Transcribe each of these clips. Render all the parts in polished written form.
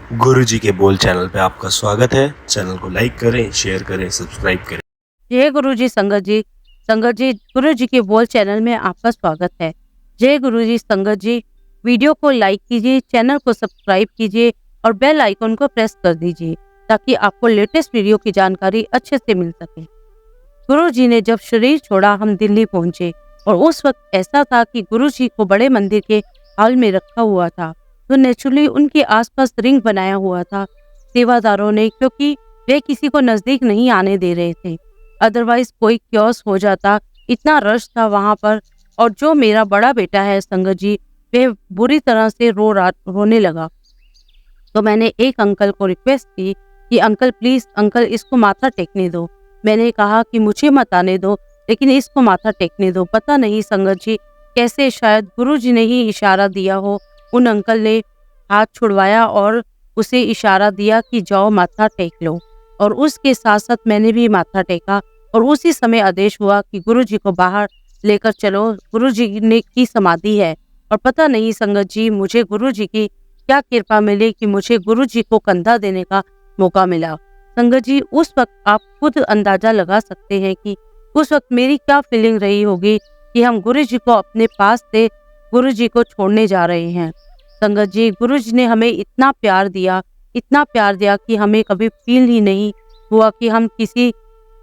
गुरु जी के बोल चैनल पे आपका स्वागत है। चैनल को लाइक करें, शेयर करें, सब्सक्राइब करें। जय गुरु जी संगत जी। संगत जी, गुरु जी के बोल चैनल में आपका स्वागत है। जय गुरु जी संगत जी। वीडियो को लाइक कीजिए, चैनल को सब्सक्राइब कीजिए और बेल आइकन को प्रेस कर दीजिए ताकि आपको लेटेस्ट वीडियो की जानकारी अच्छे से मिल सके। गुरु जी ने जब शरीर छोड़ा हम दिल्ली पहुंचे और उस वक्त ऐसा था कि गुरु जी को बड़े मंदिर के हॉल में रखा हुआ था, तो नेचुरली उनके आसपास रिंग बनाया हुआ था सेवादारों ने, क्योंकि वे किसी को नजदीक नहीं आने दे रहे थे। अदरवाइज कोई क्योस हो जाता, इतना रश था वहां पर। और जो मेरा बड़ा बेटा है संगत जी, वे बुरी तरह से रोने लगा। तो मैंने एक अंकल को रिक्वेस्ट की कि अंकल प्लीज अंकल इसको माथा टेकने दो। मैंने कहा कि मुझे मत आने दो, लेकिन इसको माथा टेकने दो। पता नहीं संगत जी कैसे, शायद गुरुजी ने ही इशारा दिया हो। उन अंकल ने हाथ छुड़वाया और उसे इशारा दिया कि जाओ माथा टेक लो। और उसके साथ साथ मैंने भी माथा टेका और उसी समय आदेश हुआ कि गुरुजी को बाहर लेकर चलो, गुरुजी ने की समाधि है। और पता नहीं संगत जी मुझे गुरुजी की क्या कृपा मिली कि मुझे गुरुजी को कंधा देने का मौका मिला। संगत जी उस वक्त आप खुद अंदाजा लगा सकते हैं कि उस वक्त मेरी क्या फीलिंग रही होगी कि हम गुरुजी को अपने पास से गुरुजी को छोड़ने जा रहे हैं। संगत जी गुरुजी ने हमें इतना प्यार दिया, इतना प्यार दिया कि हमें कभी फील ही नहीं हुआ कि हम किसी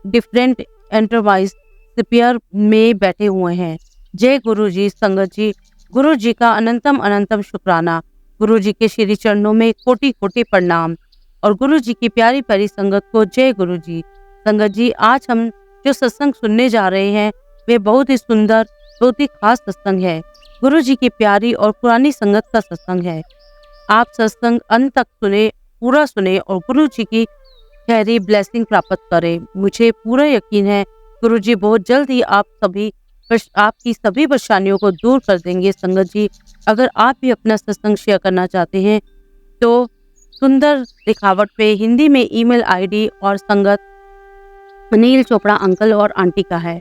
डिफरेंट एंटरप्राइज स्पीयर में बैठे हुए हैं। जय गुरु जी संगत जी। गुरु जी का अनंतम अनंतम शुक्राना। गुरु जी के श्री चरणों में कोटि कोटि प्रणाम। और गुरु जी की प्यारी प्यारी संगत को जय गुरु जी। संगत जी आज हम जो सत्संग सुनने जा रहे हैं वे बहुत ही सुंदर, बहुत ही खास सत्संग है। गुरु जी की प्यारी और पुरानी संगत का सत्संग है। आप सत्संग अंत तक सुने, पूरा सुने और गुरु जी की गहरी ब्लेसिंग प्राप्त करें। मुझे पूरा यकीन है गुरु जी बहुत जल्द ही आपकी सभी परेशानियों को दूर कर देंगे। संगत जी अगर आप भी अपना सत्संग शेयर करना चाहते हैं तो सुंदर दिखावट पे हिंदी में ईमेल आईडी और संगत अनिल चोपड़ा अंकल और आंटी का है।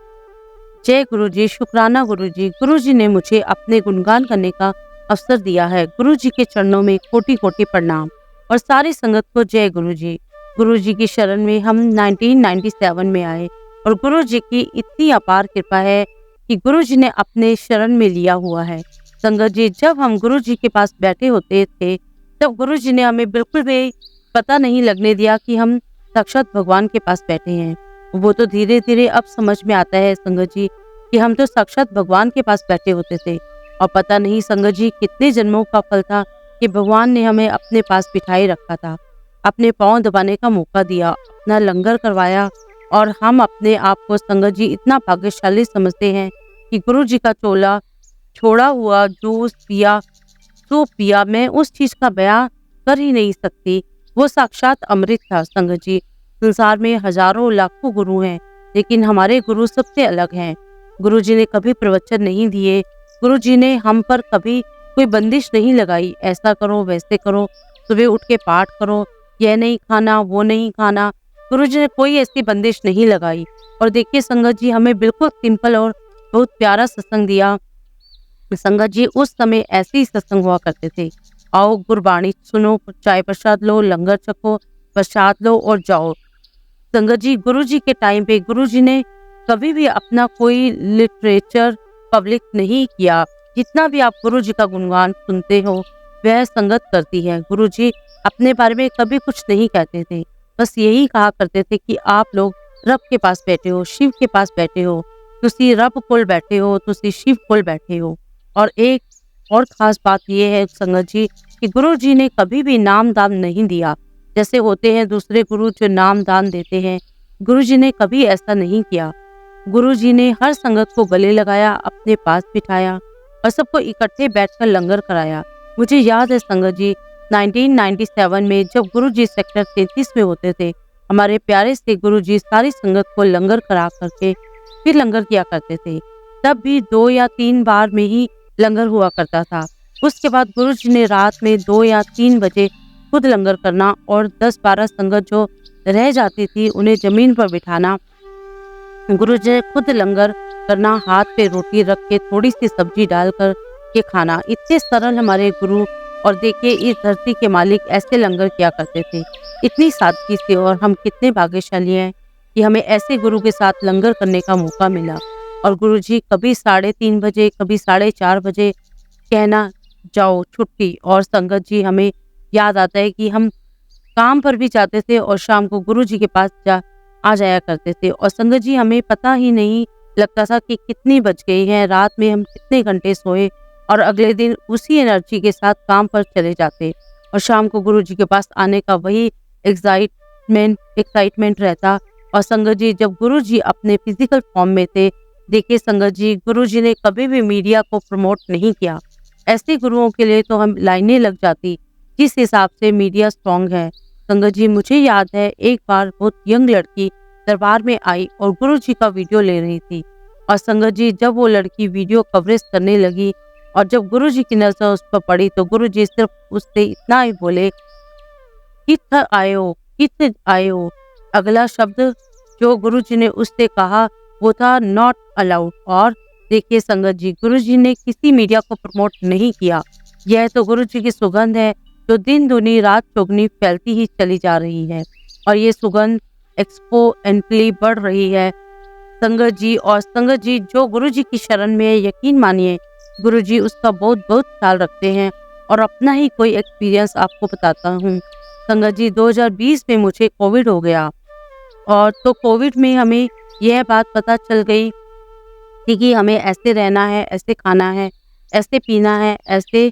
जय गुरु जी, शुक्राना गुरु जी। गुरु जी ने मुझे अपने गुणगान करने का अवसर दिया है। गुरु जी के चरणों में कोटि कोटि प्रणाम और सारी संगत को जय गुरु जी। गुरु जी की शरण में हम 1997 में आए और गुरु जी की इतनी अपार कृपा है कि गुरु जी ने अपने शरण में लिया हुआ है। संगत जी जब हम गुरु जी के पास बैठे होते थे तब गुरु जी ने हमें बिल्कुल भी पता नहीं लगने दिया कि हम साक्षात भगवान के पास बैठे हैं। वो तो धीरे धीरे अब समझ में आता है संगत जी कि हम तो साक्षात भगवान के पास बैठे होते थे। और पता नहीं संगत जी कितने जन्मों का फल था कि भगवान ने हमें अपने पास बिठाए रखा था, अपने पांव दबाने का मौका दिया, अपना लंगर करवाया। और हम अपने आप को संगत जी इतना भाग्यशाली समझते हैं कि गुरु जी का चोला छोड़ा हुआ जूस पिया, सूप पिया, मैं उस चीज का बयां कर ही नहीं सकती। वो साक्षात अमृत था संगत जी। संसार में हजारों लाखों गुरु हैं, लेकिन हमारे गुरु सबसे अलग हैं। गुरु जी ने कभी प्रवचन नहीं दिए, गुरु जी ने हम पर कभी कोई बंदिश नहीं लगाई, ऐसा करो वैसे करो, सुबह उठ के पाठ करो, यह नहीं खाना वो नहीं खाना। गुरु जी ने कोई ऐसी बंदिश नहीं लगाई। और देखिए संगत जी हमें बिल्कुल सिंपल और बहुत प्यारा सत्संग दिया। संगत जी उस समय ऐसे ही सत्संग हुआ करते थे। आओ गुरबाणी सुनो, चाय प्रसाद लो, लंगर चखो, प्रसाद लो और जाओ। संगत जी गुरु जी के टाइम पे गुरु जी ने कभी भी अपना कोई लिटरेचर पब्लिक नहीं किया। जितना भी आप गुरु जी का गुणगान सुनते हो वह संगत करती है। गुरु जी अपने बारे में कभी कुछ नहीं कहते थे, बस यही कहा करते थे कि आप लोग रब के पास बैठे हो, शिव के पास बैठे हो, तुसी रब कोल बैठे हो, तुसी शिव कोल बैठे हो। और एक और खास बात यह है संगत जी कि गुरु जी ने कभी भी नाम दान नहीं दिया। जैसे होते हैं दूसरे गुरु जो नाम दान देते हैं, गुरु जी ने कभी ऐसा नहीं किया। गुरु जी ने हर संगत को गले लगाया, अपने पास बिठाया और सबको इकट्ठे बैठकर लंगर कराया। मुझे याद है संगत जी 1997 में जब गुरु जी सेक्टर 33 में होते थे, हमारे प्यारे से गुरु जी सारी संगत को लंगर करा करके फिर लंगर किया करते थे। तब भी 2 या 3 बार में ही लंगर हुआ करता था। उसके बाद गुरु जी ने रात में 2 या 3 बजे खुद लंगर करना और 10-12 संगत जो रह जाती थी उन्हें जमीन पर बिठाना। गुरु जी खुद लंगर करना, हाथ पे रोटी रख के थोड़ी सी सब्जी डालकर के खाना। इतने सरल हमारे गुरु और देखिए इस धरती के मालिक ऐसे लंगर किया करते थे, इतनी सादगी से, और हम कितने भाग्यशाली हैं कि हमें ऐसे गुरु के साथ लंगर करने का मौका मिला। और गुरुजी कभी 3:30 बजे, कभी 4:30 बजे कहना जाओ छुट्टी, और संगत जी हमें याद आता है कि हम काम पर भी जाते थे और शाम को गुरुजी के पास आ जाया करते थे, और संगत जी हमें पता ही नहीं लगता था कि कितनी बज गई है, रात में हम कितने घंटे सोए, और अगले दिन उसी एनर्जी के साथ काम पर चले जाते, और शाम को गुरुजी के पास आने का वही एक्साइटमेंट रहता। और संगत जी जब गुरुजी अपने फिजिकल फॉर्म में थे, देखिए संगत जी गुरुजी ने कभी भी मीडिया को प्रमोट नहीं किया। ऐसे गुरुओं के लिए तो हम लाइनें लग जाती, जिस हिसाब से मीडिया स्ट्रॉन्ग है। संगत जी मुझे याद है एक बार बहुत यंग लड़की दरबार में आई और गुरुजी का वीडियो ले रही थी, और संगत जी जब वो लड़की वीडियो कवरेज करने लगी और जब गुरुजी की नजर उस पर पड़ी, तो गुरुजी सिर्फ उससे इतना ही बोले, कित आयो। अगला शब्द जो गुरुजी ने उससे कहा वो था नॉट अलाउड। और देखिए संगत जी गुरुजी ने किसी मीडिया को प्रमोट नहीं किया। यह तो गुरुजी की सुगंध है जो दिन दुनी रात चौगनी फैलती ही चली जा रही है, और ये सुगंध एक्सपोनेंटली बढ़ रही है संगत जी। और संगत जी जो गुरुजी की शरण में है, यकीन मानिए गुरुजी उसका बहुत बहुत ख्याल रखते हैं। और अपना ही कोई एक्सपीरियंस आपको बताता हूँ संगत जी। 2020 में मुझे कोविड हो गया, और तो कोविड में हमें यह बात पता चल गई थी कि हमें ऐसे रहना है, ऐसे खाना है, ऐसे पीना है, ऐसे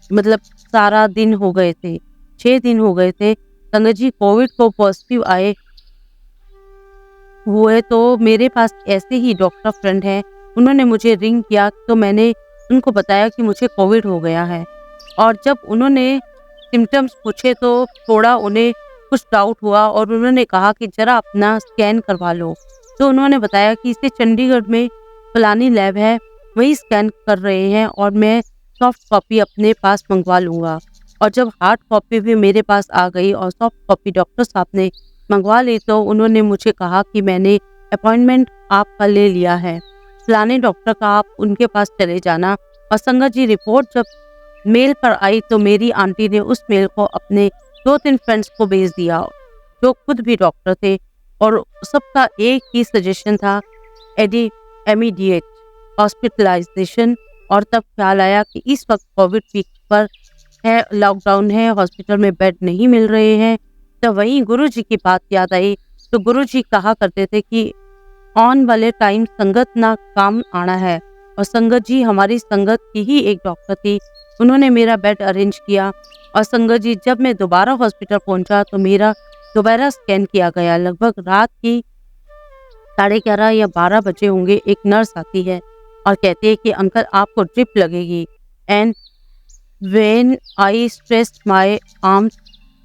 मतलब सारा दिन हो गए थे, 6 दिन हो गए थे संगत जी कोविड को पॉजिटिव आए हुए। तो मेरे पास ऐसे ही डॉक्टर फ्रेंड है, उन्होंने मुझे रिंग किया, तो मैंने उनको बताया कि मुझे कोविड हो गया है। और जब उन्होंने सिम्टम्स पूछे तो थोड़ा उन्हें कुछ डाउट हुआ, और उन्होंने कहा कि जरा अपना स्कैन करवा लो। तो उन्होंने बताया कि इसे चंडीगढ़ में फलानी लैब है, वही स्कैन कर रहे हैं, और मैं सॉफ्ट कॉपी अपने पास मंगवा लूँगा। और जब हार्ड कॉपी भी मेरे पास आ गई और सॉफ्ट कॉपी डॉक्टर साहब ने मंगवा ली, तो उन्होंने मुझे कहा कि मैंने अपॉइंटमेंट आपका ले लिया है, फलाने डॉक्टर का, आप उनके पास चले जाना। और संगत जी रिपोर्ट जब मेल पर आई तो मेरी आंटी ने उस मेल को अपने 2-3 फ्रेंड्स को भेज दिया जो खुद भी डॉक्टर थे, और सबका एक ही सजेशन था, इमीडिएट हॉस्पिटलाइजेशन। और तब ख्याल आया कि इस वक्त कोविड पीक पर है, लॉकडाउन है, हॉस्पिटल में बेड नहीं मिल रहे हैं। तो वहीं गुरुजी की बात याद आई। तो गुरुजी कहा करते थे कि ऑन वाले टाइम संगत ना काम आना है, और संगत जी हमारी संगत की ही एक डॉक्टर थी, उन्होंने मेरा बेड अरेंज किया। और संगत जी जब मैं दोबारा हॉस्पिटल पहुंचा तो मेरा दोबारा स्कैन किया गया। लगभग रात की 11:30 या 12 बजे होंगे। एक नर्स आती है और कहती है कि अंकल आपको ड्रिप लगेगी। And when I stressed my arms,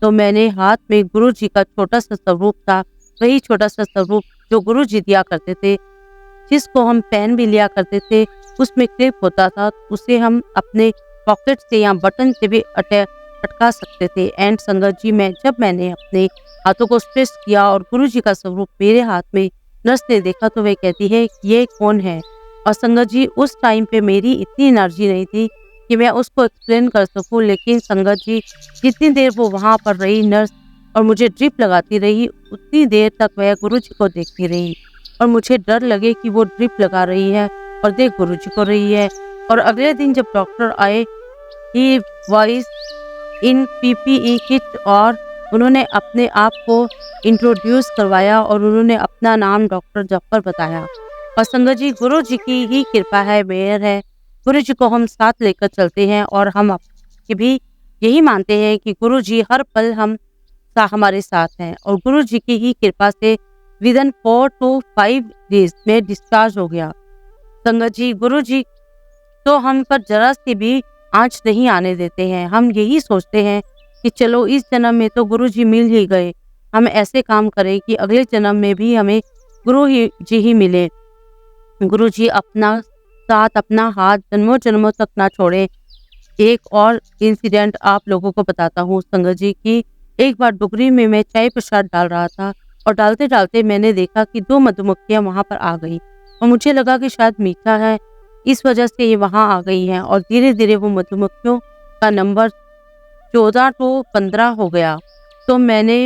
तो मैंने हाथ में गुरुजी का छोटा सा स्वरूप था, वही छोटा सा स्वरूप जो गुरुजी दिया करते थे, जिसको हम पेन भी लिया करते थे, उसमें क्लिप होता था, उसे हम अपने पॉकेट से या बटन से भी अटका सकते थे। एंड संगत जी मैंने अपने हाथों को स्ट्रेच किया और गुरुजी का स्वरूप मेरे हाथ में नर्स ने देखा, तो वह कहती है ये कौन है। और संगत जी उस टाइम पे मेरी इतनी एनर्जी नहीं थी कि मैं उसको एक्सप्लेन कर सकूं, लेकिन संगत जी जितनी देर वो वहाँ पर रही नर्स और मुझे ड्रिप लगाती रही, उतनी देर तक वह गुरुजी को देखती रही, और मुझे डर लगे कि वो ड्रिप लगा रही है और देख गुरुजी को रही है। और अगले दिन जब डॉक्टर आए, ही वॉइस इन पीपीई किट, और उन्होंने अपने आप को इंट्रोड्यूस करवाया और उन्होंने अपना नाम डॉक्टर जफर बताया। और संगत जी गुरु जी की ही कृपा है, मेहर है, गुरु जी को हम साथ लेकर चलते हैं, और हम भी यही मानते हैं कि गुरु जी हर पल हमारे साथ हैं। और गुरु जी की ही कृपा से विदिन 4 to 5 डेज में डिस्चार्ज हो गया। संगत जी गुरु जी तो हम पर जरा सी भी आँच नहीं आने देते हैं। हम यही सोचते हैं कि चलो इस जन्म में तो गुरु जी मिल ही गए, हम ऐसे काम करें कि अगले जन्म में भी हमें गुरु जी ही मिले। गुरु जी अपना साथ, अपना हाथ जन्मों जन्मों तक ना छोड़े। एक और इंसिडेंट आप लोगों को बताता हूँ संगत जी की, एक बार डुगरी में मैं चाय प्रसाद डाल रहा था, और डालते डालते मैंने देखा कि 2 मधुमक्खियां वहां पर आ गई, और मुझे लगा कि शायद मीठा है, इस वजह से ये वहां आ गई हैं। और धीरे धीरे वो मधुमक्खियों का नंबर 14 टू 15 हो गया। तो मैंने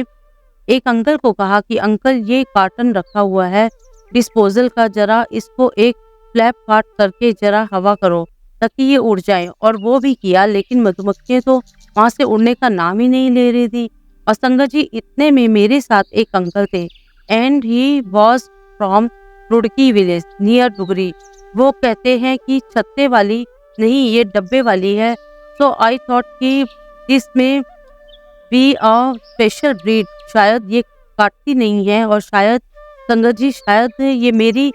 एक अंकल को कहा कि अंकल ये कार्टन रखा हुआ है डिस्पोजल का, जरा इसको एक फ्लैप काट करके जरा हवा करो ताकि ये उड़ जाए। और वो भी किया, लेकिन मधुमक्खियां तो वहां से उड़ने का नाम ही नहीं ले रही थी। और संगत जी इतने में मेरे साथ एक अंकल थे and he was from Roorkee village near Dugri. वो कहते हैं कि छत्ते वाली नहीं, ये डब्बे वाली है। सो आई थॉट कि इसमें बी अ स्पेशल ब्रीड, शायद ये काटती नहीं है। और शायद संगत जी शायद ये मेरी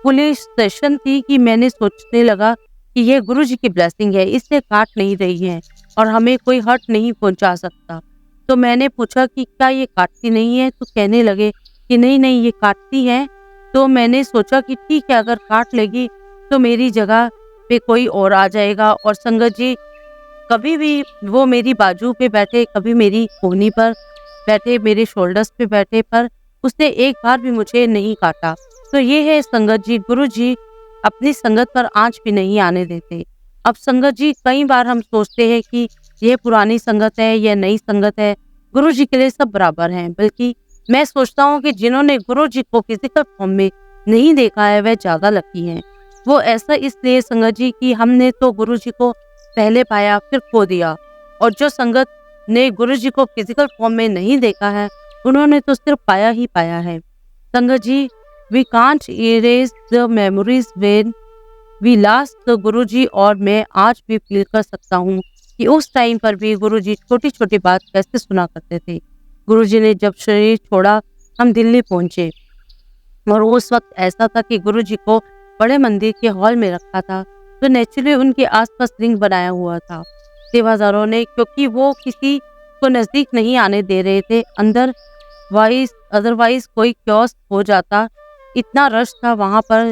पुलिस सेशन थी कि मैंने सोचने लगा कि ये गुरु जी की ब्लेसिंग है, इससे काट नहीं रही है और हमें कोई हर्ट नहीं पहुंचा सकता। तो मैंने पूछा कि क्या ये काटती नहीं है, तो कहने लगे कि नहीं नहीं ये काटती है। तो मैंने सोचा कि ठीक है, अगर काट लेगी तो मेरी जगह पे कोई और आ जाएगा। और संगत जी कभी भी वो मेरी बाजू पे बैठे, कभी मेरी कोहनी पर बैठे, मेरे शोल्डर्स पे बैठे, पर उसने एक बार भी मुझे नहीं काटा। तो ये है संगत जी, गुरु जी अपनी संगत पर आंच भी नहीं आने देते। अब संगत जी कई बार हम सोचते हैं कि यह पुरानी संगत है या नई संगत है, गुरु जी के लिए सब बराबर हैं। बल्कि मैं सोचता हूँ कि जिन्होंने गुरु जी को फिजिकल फॉर्म में नहीं देखा है वह ज्यादा लकी हैं। वो ऐसा इसलिए संगत जी कि हमने तो गुरु जी को पहले पाया फिर खो दिया, और जो संगत ने गुरु जी को फिजिकल फॉर्म में नहीं देखा है उन्होंने तो सिर्फ पाया ही पाया है। Sangat ji we can't erase the memories when we last the guru ji. और मैं आज भी फील कर सकता हूँ कि उस टाइम पर भी गुरु जी छोटी छोटी बात कैसे सुना करते थे। गुरु जी ने जब शरीर छोड़ा हम दिल्ली पहुंचे, और उस वक्त ऐसा था कि गुरु जी को बड़े मंदिर के हॉल में रखा था, तो नेचुरली उनके आसपास रिंग बनाया हुआ था सेवादारों ने, क्योंकि वो किसी को नजदीक नहीं आने दे रहे थे अंदर, वाइज अदरवाइज कोई क्योस हो जाता। इतना रश था वहां पर।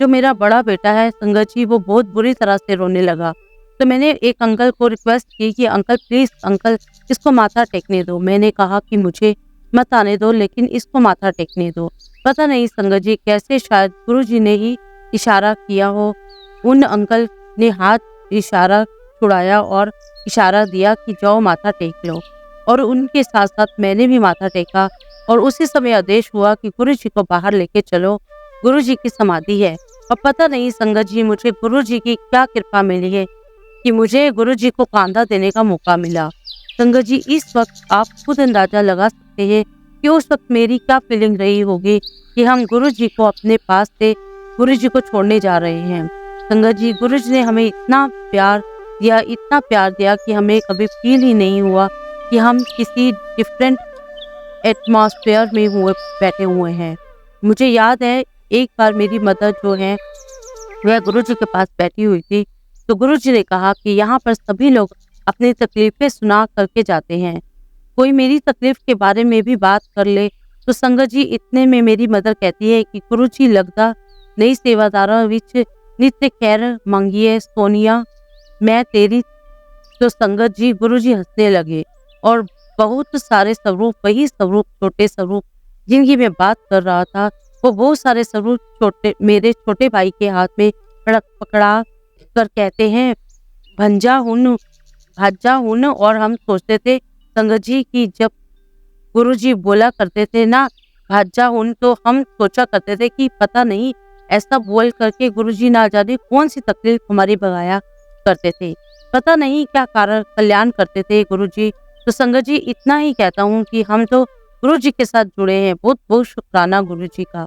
जो मेरा बड़ा बेटा है संगत जी, वो बहुत बुरी तरह से रोने लगा। तो मैंने एक अंकल को रिक्वेस्ट की कि अंकल प्लीज अंकल इसको माथा टेकने दो। मैंने कहा कि मुझे मत आने दो, लेकिन इसको माथा टेकने दो। पता नहीं संगत जी कैसे, शायद गुरु जी ने ही इशारा किया हो। उन अंकल ने हाथ इशारा छुड़ाया और इशारा दिया कि जाओ माथा टेक लो, और उनके साथ साथ मैंने भी माथा टेका। और उसी समय आदेश हुआ कि गुरु जी को बाहर लेके चलो, गुरु जी की समाधि है। और पता नहीं संगत जी मुझे गुरु जी की क्या कृपा मिली है कि मुझे गुरु जी को कांधा देने का मौका मिला। संगत जी इस वक्त आप खुद अंदाजा लगा सकते हैं कि उस वक्त मेरी क्या फीलिंग रही होगी कि हम गुरु जी को अपने पास से गुरु जी को छोड़ने जा रहे हैं। संगत जी गुरु जी ने हमें इतना प्यार दिया कि हमें कभी फील ही नहीं हुआ कि हम किसी डिफरेंट एटमॉस्फेयर में बैठे हुए हैं। मुझे याद है एक बार मेरी मदर जो है वह गुरु जी के पास बैठी हुई थी, तो गुरु जी ने कहा कि यहाँ पर सभी लोग अपनी तकलीफें सुना करके जाते हैं, कोई मेरी तकलीफ के बारे में भी बात कर ले। तो संगत जी इतने में मेरी मदर कहती है कि गुरु जी लगदा नई सेवादारा विच नित्य खैर मांगिए सोनिया मैं तेरी। तो संगत जी गुरु जी हंसने लगे, और बहुत सारे स्वरूप, वही स्वरूप छोटे स्वरूप जिनकी मैं बात कर रहा था, वो बहुत सारे स्वरूप मेरे छोटे भाई के हाथ में पकड़ा कर कहते हैं भंजा हुन भाजा हुन। और हम सोचते थे संगत जी की जब गुरु जी बोला करते थे ना भाजा हुन, तो हम सोचा करते थे कि पता नहीं ऐसा बोल करके गुरु जी ना जाने कौन सी तकलीफ हमारी भगाया करते थे, पता नहीं क्या कारण कल्याण करते थे गुरु जी। तो संगत जी इतना ही कहता हूँ कि हम तो गुरु जी के साथ जुड़े हैं, बहुत बहुत शुक्राना गुरु जी का।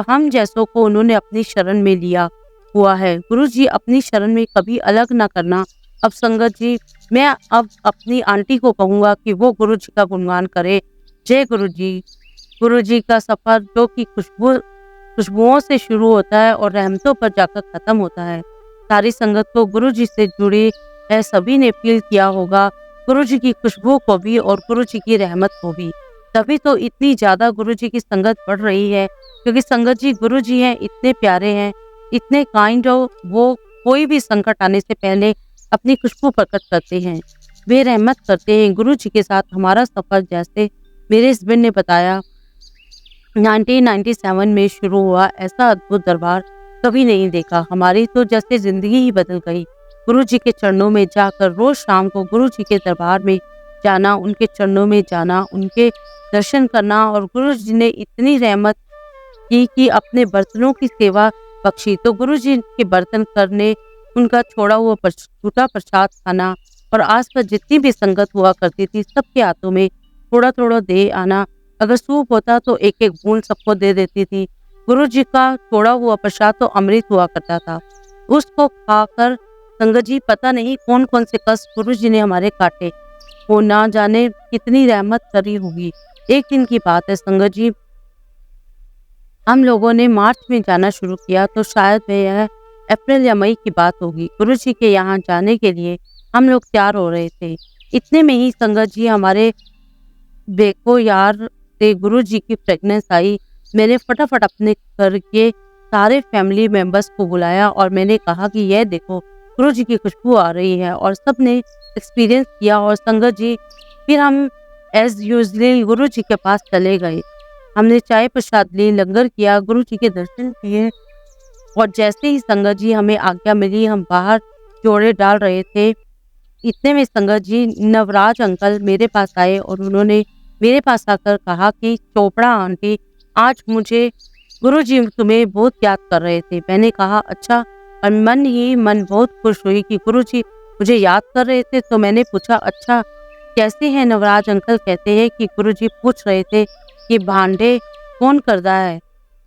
हम जैसों को उन्होंने अपनी शरण में लिया हुआ है। गुरु जी अपनी शरण में कभी अलग ना करना। अब संगत जी मैं अब अपनी आंटी को कहूँगा कि वो गुरु जी का गुणगान करे। जय गुरु जी। गुरु जी का सफर जो कि खुशबुओं से शुरू होता है और रहमतों पर जाकर खत्म होता है। सारी संगत को गुरु जी से जुड़े है सभी ने फील किया होगा गुरु जी की खुशबू को भी और गुरु जी की रहमत को भी। तभी तो इतनी ज्यादा गुरु जी की संगत बढ़ रही है, क्योंकि संगत जी गुरु जी हैं, इतने प्यारे हैं, इतने काइंड हो। वो कोई भी संकट आने से पहले अपनी खुशबू प्रकट करते हैं, वे रहमत करते हैं। गुरु जी के साथ हमारा सफर जैसे मेरे हस्बैंड ने बताया 1997 में शुरू हुआ, ऐसा अद्भुत दरबार कभी नहीं देखा। हमारी तो जैसे जिंदगी ही बदल गई। गुरु जी के चरणों में जाकर रोज शाम को गुरु जी के दरबार में जाना, उनके चरणों में जाना, उनके दर्शन करना। और गुरु जी ने इतनी रहमत की कि अपने बर्तनों की सेवा बख्शी। तो गुरु जी के बर्तन करने, उनका छोड़ा हुआ झूठा प्रसाद खाना और आसपास जितनी भी संगत हुआ करती थी सबके हाथों में थोड़ा थोड़ा दे आना। अगर सूप होता तो एक एक बूंद सबको दे देती थी। गुरु जी का छोड़ा हुआ प्रसाद तो अमृत हुआ करता था। उसको खाकर संगत जी पता नहीं कौन कौन से कष्ट गुरु जी ने हमारे काटे, वो ना जाने कितनी रहमत करी होगी। एक दिन की बात है संगत जी, हम लोगों ने मार्च में जाना शुरू किया, तो शायद वह अप्रैल या मई की बात होगी। गुरु जी के यहाँ जाने के लिए हम लोग तैयार हो रहे थे। इतने में ही संगत जी हमारे देखो यार से गुरु जी की प्रेगनेंस आई। मैंने फटाफट अपने घर के सारे फैमिली मेंबर्स को बुलाया और मैंने कहा कि यह देखो गुरु जी की खुशबू आ रही है, और सब ने एक्सपीरियंस किया। और संगत जी फिर हम एज यूजली गुरु जी के पास चले गए। हमने चाय प्रसाद ली, लंगर किया, गुरु जी के दर्शन किए, और जैसे ही संगत जी हमें आज्ञा मिली हम बाहर जोड़े डाल रहे थे, इतने में संगत जी नवराज अंकल मेरे पास आए और उन्होंने मेरे पास आकर कहा कि चोपड़ा आंटी, आज मुझे गुरु जी तुम्हें बहुत याद कर रहे थे। मैंने कहा अच्छा, और मन ही मन बहुत खुश हुई कि गुरु जी मुझे याद कर रहे थे। तो मैंने पूछा अच्छा कैसे हैं नवराज अंकल? कहते हैं कि गुरु जी पूछ रहे थे कि भांडे कौन करता है?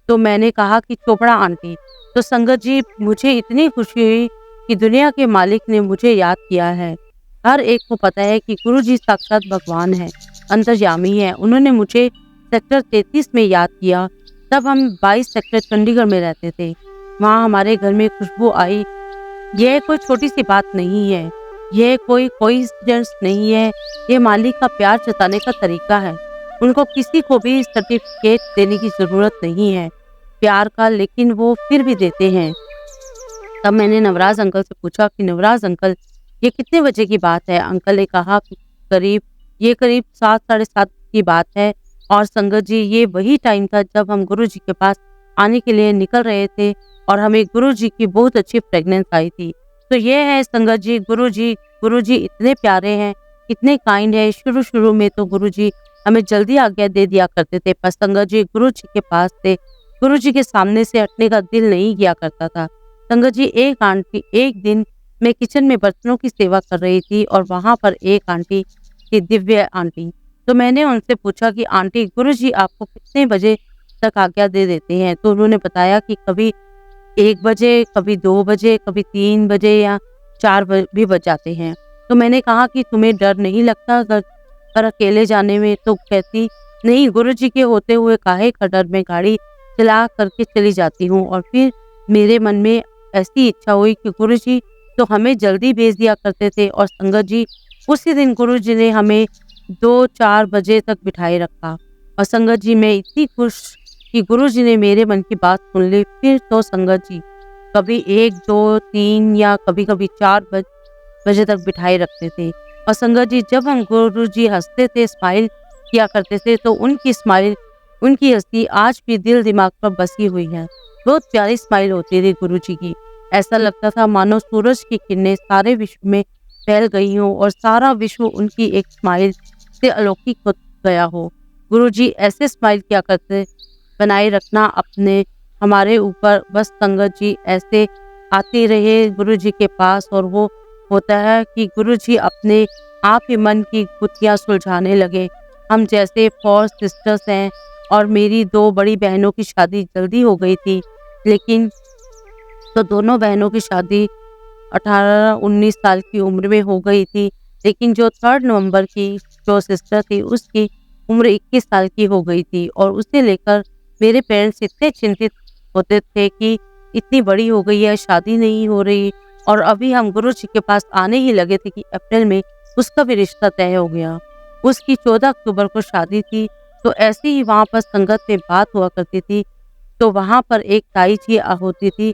तो मैंने कहा कि चोपड़ा आंटी। तो संगत जी मुझे इतनी खुशी हुई कि दुनिया के मालिक ने मुझे याद किया है। हर एक को पता है कि गुरु जी साक्षात भगवान है, अंतर्यामी है। उन्होंने मुझे सेक्टर 33 में याद किया। तब हम 22 सेक्टर चंडीगढ़ में रहते थे। वहाँ हमारे घर में खुशबू आई। यह कोई छोटी सी बात नहीं है, यह कोई कोइंसिडेंस नहीं है, ये मालिक का प्यार जताने का तरीका है। उनको किसी को भी सर्टिफिकेट देने की जरूरत नहीं है प्यार का, लेकिन वो फिर भी देते हैं। तब मैंने नवराज अंकल से पूछा कि नवराज अंकल ये कितने बजे की बात है? अंकल ने कहा कि करीब 7 साढ़े 7 की बात है। और संगत जी ये वही टाइम था जब हम गुरु जी के पास आने के लिए निकल रहे थे और हमें गुरु जी की बहुत अच्छी प्रेगनेंस आई थी। तो ये है संगत जी, गुरु जी इतने प्यारे हैं, इतने काइंड है। शुरू में तो गुरु जी हमें जल्दी आज्ञा दे दिया करते थे, पर संगत जी गुरु जी के पास थे, गुरु जी के सामने से हटने का दिल नहीं किया करता था। संगत जी एक दिन मैं किचन में बर्तनों की सेवा कर रही थी और वहां पर एक आंटी थी, दिव्या आंटी। तो मैंने उनसे पूछा कि आंटी गुरु जी आपको कितने बजे तक आज्ञा दे देते हैं? तो उन्होंने बताया कि कभी 1 बजे, कभी 2 बजे, कभी 3 बजे या 4 भी बज जाते हैं। तो मैंने कहा कि तुम्हें डर नहीं लगता घर पर अकेले जाने में? तो कहती नहीं, गुरु जी के होते हुए काहे का डर, मैं गाड़ी चला करके चली जाती हूँ। और फिर मेरे मन में ऐसी इच्छा हुई कि गुरु जी तो हमें जल्दी भेज दिया करते थे। और संगत जी उसी दिन गुरु जी ने हमें 2-4 बजे तक बिठाए रखा। और संगत जी मैं इतनी खुश कि गुरु जी ने मेरे मन की बात सुन ली। फिर तो संगत जी कभी 1, 2, 3 या कभी कभी 4 बजे तक बिठाए रखते थे। और संगत जी जब हम गुरु जी हंसते थे, स्माइल किया करते थे, तो उनकी स्माइल, उनकी हंसी आज भी दिल दिमाग पर बसी हुई है। बहुत प्यारी स्माइल होती थी गुरु जी की। ऐसा लगता था मानो सूरज की किरणें सारे विश्व में फैल गई हों और सारा विश्व उनकी एक स्माइल से अलौकिक हो गया हो। गुरु जी ऐसे स्माइल किया करते, बनाए रखना अपने हमारे ऊपर। बस संगत जी ऐसे आते रहे गुरु जी के पास, और वो होता है कि गुरु जी अपने आप ही मन की गुत्थियां सुलझाने लगे। हम जैसे 4 सिस्टर्स हैं, और मेरी 2 बड़ी बहनों की शादी जल्दी हो गई थी, लेकिन तो दोनों बहनों की शादी 18-19 साल की उम्र में हो गई थी। लेकिन जो 3 नवंबर की जो सिस्टर थी उसकी उम्र 21 साल की हो गई थी, और उसे लेकर मेरे पेरेंट्स इतने चिंतित होते थे कि इतनी बड़ी हो गई है, शादी नहीं हो रही। और अभी हम गुरु जी के पास आने ही लगे थे कि अप्रैल में उसका भी रिश्ता तय हो गया। उसकी 14 अक्टूबर को शादी थी। तो ऐसे ही वहाँ पर संगत में बात हुआ करती थी। तो वहाँ पर एक ताई जी होती थी।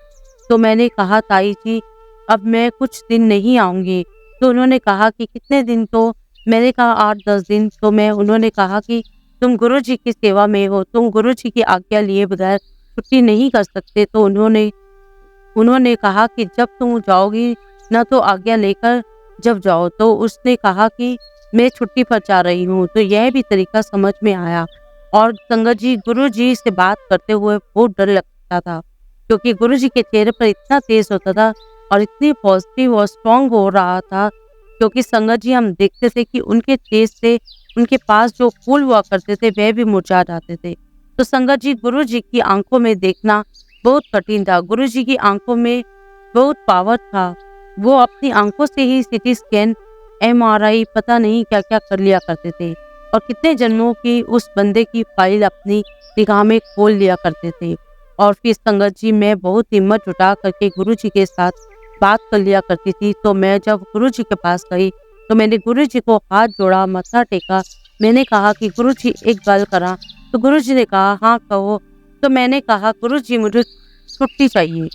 तो मैंने कहा ताई जी अब मैं कुछ दिन नहीं आऊँगी। तो उन्होंने कहा कि कितने दिन? तो मैंने कहा 8-10 दिन। तो उन्होंने कहा कि तुम गुरु जी की सेवा में हो, तुम गुरु जी की आज्ञा लिए बगैर छुट्टी नहीं कर सकते। तो उन्होंने कहा कि जब तुम जाओगी न तो आज्ञा लेकर जब जाओ। तो उसने कहा कि मैं छुट्टी पर जा रही हूँ। तो यह भी तरीका समझ में आया। और संगत जी, गुरुजी से बात करते हुए बहुत डर लगता था, क्योंकि गुरुजी के चेहरे पर इतना तेज होता था और इतनी पॉजिटिव और स्ट्रांग हो रहा था, क्योंकि संगत जी हम देखते थे कि उनके तेज से उनके पास जो फूल हुआ करते थे वह भी मुरझा जाते थे। तो संगत जी, गुरुजी की आंखों में देखना बहुत कठिन था। गुरुजी की आंखों में बहुत पावर था। वो अपनी आंखों से ही सीटी स्कैन, एमआरआई, पता नहीं क्या क्या कर लिया करते थे, और कितने जन्मों की उस बंदे की फाइल अपनी निगाह में खोल लिया करते थे। और फिर संगत जी, मैं बहुत हिम्मत जुटा करके गुरुजी के साथ बात कर लिया करती थी। तो मैं जब गुरुजी के पास गई तो मैंने गुरुजी को हाथ जोड़ा, मत्था टेका। मैंने कहा कि गुरुजी एक गल करा। तो गुरुजी ने कहा, हाँ कहो। तो मैंने कहा, गुरुजी मुझे छुट्टी चाहिए।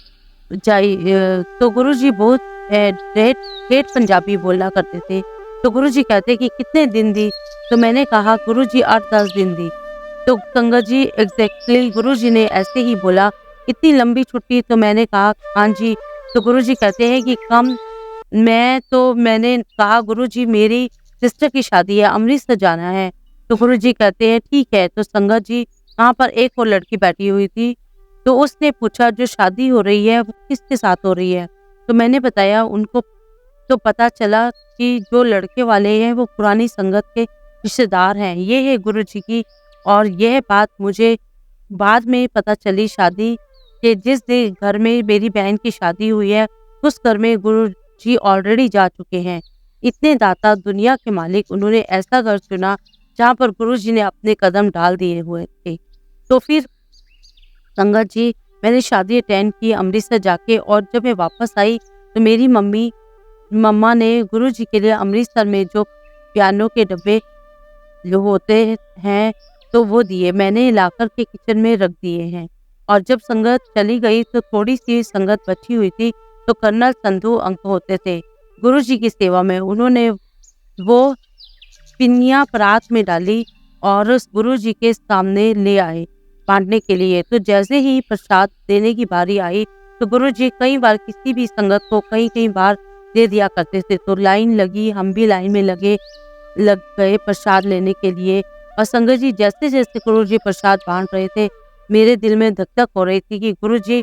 तो गुरुजी बहुत ठेठ ठेठ पंजाबी बोला करते थे। तो गुरुजी कहते कि कितने दिन दी? तो मैंने कहा, गुरुजी 8-10 दिन दी। तो संगत जी, एग्जैक्टली गुरुजी ने ऐसे ही बोला, इतनी लंबी छुट्टी? तो मैंने कहा, हाँ जी। तो गुरुजी कहते हैं कि कम। मैंने कहा, गुरुजी मेरी सिस्टर की शादी है, अमृतसर जाना है। तो गुरुजी कहते हैं ठीक है। तो संगत जी, वहाँ पर एक और लड़की बैठी हुई थी। तो उसने पूछा, जो शादी हो रही है वो किसके साथ हो रही है? तो मैंने बताया उनको। तो पता चला कि जो लड़के वाले हैं वो पुरानी संगत के रिश्तेदार हैं। ये है गुरुजी की। और यह बात मुझे बाद में पता चली, शादी के जिस दिन घर में मेरी बहन की शादी हुई है, उस घर में गुरुजी ऑलरेडी जा चुके हैं। इतने दाता, दुनिया के मालिक, उन्होंने ऐसा घर चुना जहाँ पर गुरुजी ने अपने कदम डाल दिए हुए थे। तो फिर संगत जी, मैंने शादी अटेंड की अमृतसर जाके, और जब मैं वापस आई तो मेरी मम्मा ने गुरुजी के लिए अमृतसर में जो पियानो के डब्बे जो होते हैं तो वो दिए। मैंने लाकर के किचन में रख दिए हैं। और जब संगत चली गई तो थोड़ी सी संगत बची हुई थी। तो कर्नल संधू अंक होते थे गुरुजी की सेवा में। उन्होंने वो पिन्नियाँ परात में डाली और उस गुरुजी के सामने ले आए बांटने के लिए। तो जैसे ही प्रसाद देने की बारी आई तो गुरुजी कई बार किसी भी संगत को कई बार दे दिया करते थे। तो लाइन लगी, हम भी लाइन में लग गए प्रसाद लेने के लिए। और संगत जी, जैसे जैसे गुरुजी प्रसाद बांट रहे थे, मेरे दिल में धक धक हो रही थी कि गुरुजी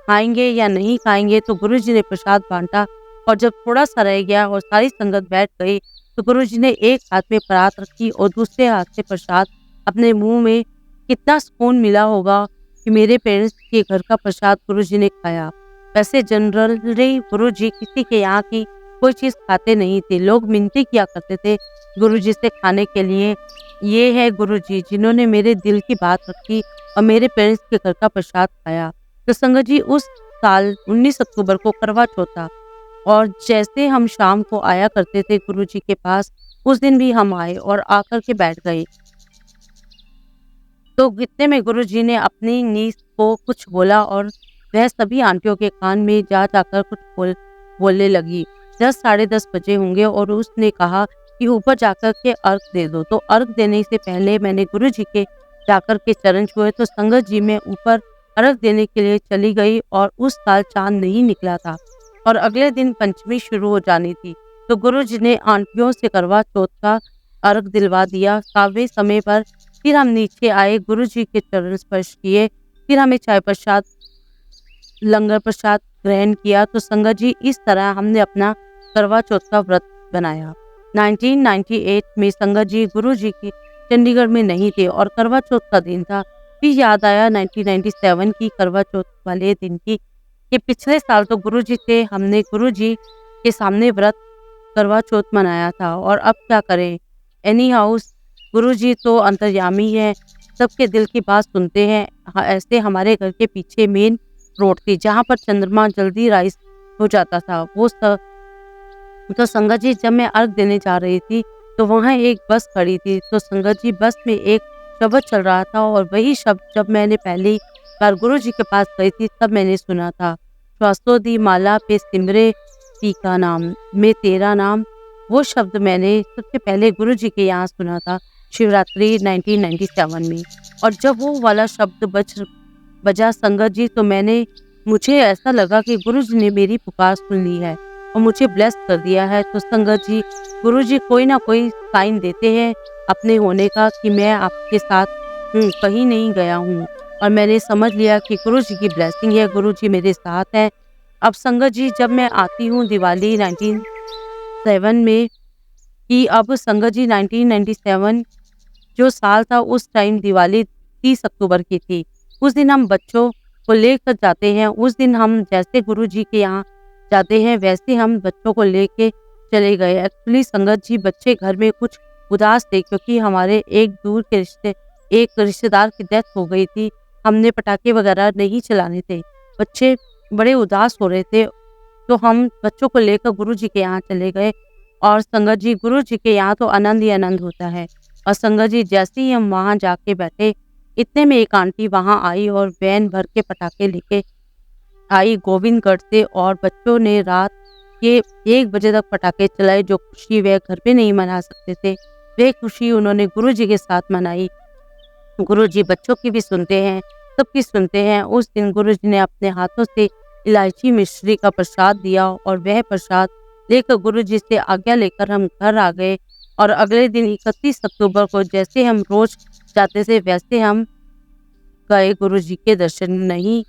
खाएंगे या नहीं खाएंगे। तो गुरुजी ने प्रसाद बांटा, और जब थोड़ा सा रह गया और सारी संगत बैठ गई तो गुरुजी ने एक हाथ में परात रखी और दूसरे हाथ से प्रसाद अपने मुंह में। कितना सुकून मिला होगा कि मेरे पेरेंट्स के घर का प्रसाद गुरुजी ने खाया। वैसे जनरली गुरुजी किसी के यहाँ की कोई चीज़ खाते नहीं थे। लोग मिन्नतें किया करते थे गुरुजी से खाने के लिए। ये है गुरुजी जिन्होंने मेरे दिल की बात रखी और मेरे पेरेंट्स के घर का प्रसाद खाया। तो संगत जी, उस साल 19 अक्टूबर को करवा चौथ था, और जैसे हम शाम को आया करते थे गुरुजी के पास, उस दिन भी हम आए और आकर के बैठ गए। तो इतने में गुरुजी ने अपनी नीस को कुछ बोला और वह सभी आंटियों के कान में जा जाकर कुछ बोलने लगी। 10 साढ़े 10 बजे होंगे और उसने कहा कि ऊपर जाकर के अर्घ दे दो। तो अर्घ देने से पहले मैंने गुरुजी के जाकर के चरण छुए। तो संगत जी, मैं ऊपर अर्घ देने के लिए चली गई और उस साल चांद नहीं निकला था और अगले दिन पंचमी शुरू हो जानी थी। तो गुरुजी ने आंटियों से करवा चौथ का अर्घ दिलवा दिया सावे समय पर। फिर हम नीचे आए, गुरुजी के चरण स्पर्श किए, फिर हमें चाय प्रसाद, लंगर प्रसाद ग्रहण किया। तो संगत जी, इस तरह हमने अपना करवा चौथ का व्रत बनाया। 1998 में संगत जी गुरुजी के चंडीगढ़ में नहीं थे और करवा चौथ का दिन था। फिर याद आया 1997 की करवा चौथ वाले दिन की कि पिछले साल तो गुरुजी थे, हमने गुरुजी के सामने व्रत करवा चौथ मनाया था, और अब क्या करें। एनी हाउस, गुरुजी तो अंतर्यामी है, सबके दिल की बात सुनते हैं। ऐसे हमारे घर के पीछे मेन रोड थी जहाँ पर चंद्रमा जल्दी राइज हो जाता था। तो संगत जी, जब मैं अर्घ देने जा रही थी तो वहाँ एक बस खड़ी थी। तो संगत जी, बस में एक शब्द चल रहा था, और वही शब्द जब मैंने पहली बार गुरुजी के पास गई थी तब मैंने सुना था। श्वासों दी माला पे सिमरे पी का नाम, मैं तेरा नाम। वो शब्द मैंने सबसे पहले गुरुजी के यहाँ सुना था शिवरात्रि 1997 में। और जब वो वाला शब्द बजा संगत जी, तो मुझे ऐसा लगा कि गुरुजी ने मेरी पुकार सुन ली है। और मुझे ब्लेस कर दिया है। तो संगत जी, गुरुजी कोई ना कोई साइन देते हैं अपने होने का कि मैं आपके साथ हूँ, कहीं नहीं गया हूँ। और मैंने समझ लिया कि गुरुजी की ब्लेसिंग है, गुरुजी मेरे साथ हैं। अब संगत जी, जब मैं आती हूँ दिवाली 1907 में, कि अब संगत जी 1997 जो साल था, उस टाइम दिवाली 30 अक्टूबर की थी। उस दिन हम बच्चों को लेकर जाते हैं, उस दिन हम जैसे गुरुजी के यहाँ जाते हैं वैसे हम बच्चों को लेके चले गए। एक्चुअली संगत जी, बच्चे घर में कुछ उदास थे क्योंकि हमारे एक रिश्तेदार की डेथ हो गई थी। हमने पटाखे वगैरह नहीं चलाने थे। बच्चे बड़े उदास हो रहे थे, तो हम बच्चों को लेकर गुरुजी के यहाँ चले गए। और संगत जी, गुरुजी के यहाँ तो आनंद ही आनंद होता है। और संगत जी, जैसे ही हम वहाँ जाके बैठे, इतने में एक आंटी वहाँ आई और वैन भर के पटाखे लेके आई गोविंदगढ़ से। और बच्चों ने रात के 1 बजे तक पटाखे चलाए। जो खुशी वह घर पे नहीं मना सकते थे, वे खुशी उन्होंने गुरुजी के साथ मनाई। गुरुजी बच्चों की भी सुनते हैं, सबकी सुनते हैं। उस दिन गुरुजी ने अपने हाथों से इलायची मिश्री का प्रसाद दिया और वह प्रसाद लेकर गुरुजी से आज्ञा लेकर हम घर आ गए। और अगले दिन 31 अक्टूबर को जैसे हम रोज जाते थे वैसे हम गए, गुरुजी के दर्शन नहीं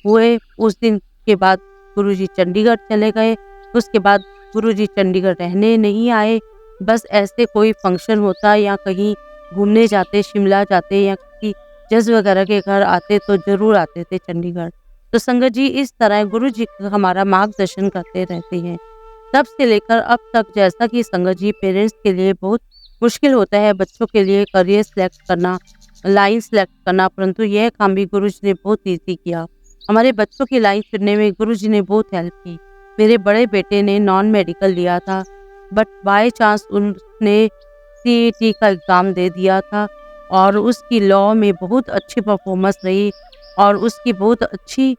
हुए। उस दिन के बाद गुरुजी चंडीगढ़ चले गए। उसके बाद गुरुजी चंडीगढ़ रहने नहीं आए। बस ऐसे कोई फंक्शन होता या कहीं घूमने जाते, शिमला जाते या किसी जज वगैरह के घर आते तो जरूर आते थे चंडीगढ़। तो संगत जी, इस तरह गुरुजी हमारा मार्गदर्शन करते रहते हैं। तब से लेकर अब तक, जैसा कि संगत जी, पेरेंट्स के लिए बहुत मुश्किल होता है बच्चों के लिए करियर सेलेक्ट करना, लाइन सेलेक्ट करना, परंतु यह काम भी गुरुजी ने बहुत ईजी किया। हमारे बच्चों की लाइन चुनने में गुरुजी ने बहुत हेल्प की। मेरे बड़े बेटे ने नॉन मेडिकल लिया था, बट बाय चांस उसने सीईटी का एग्ज़ाम दे दिया था और उसकी लॉ में बहुत अच्छी परफॉर्मेंस रही और उसकी बहुत अच्छी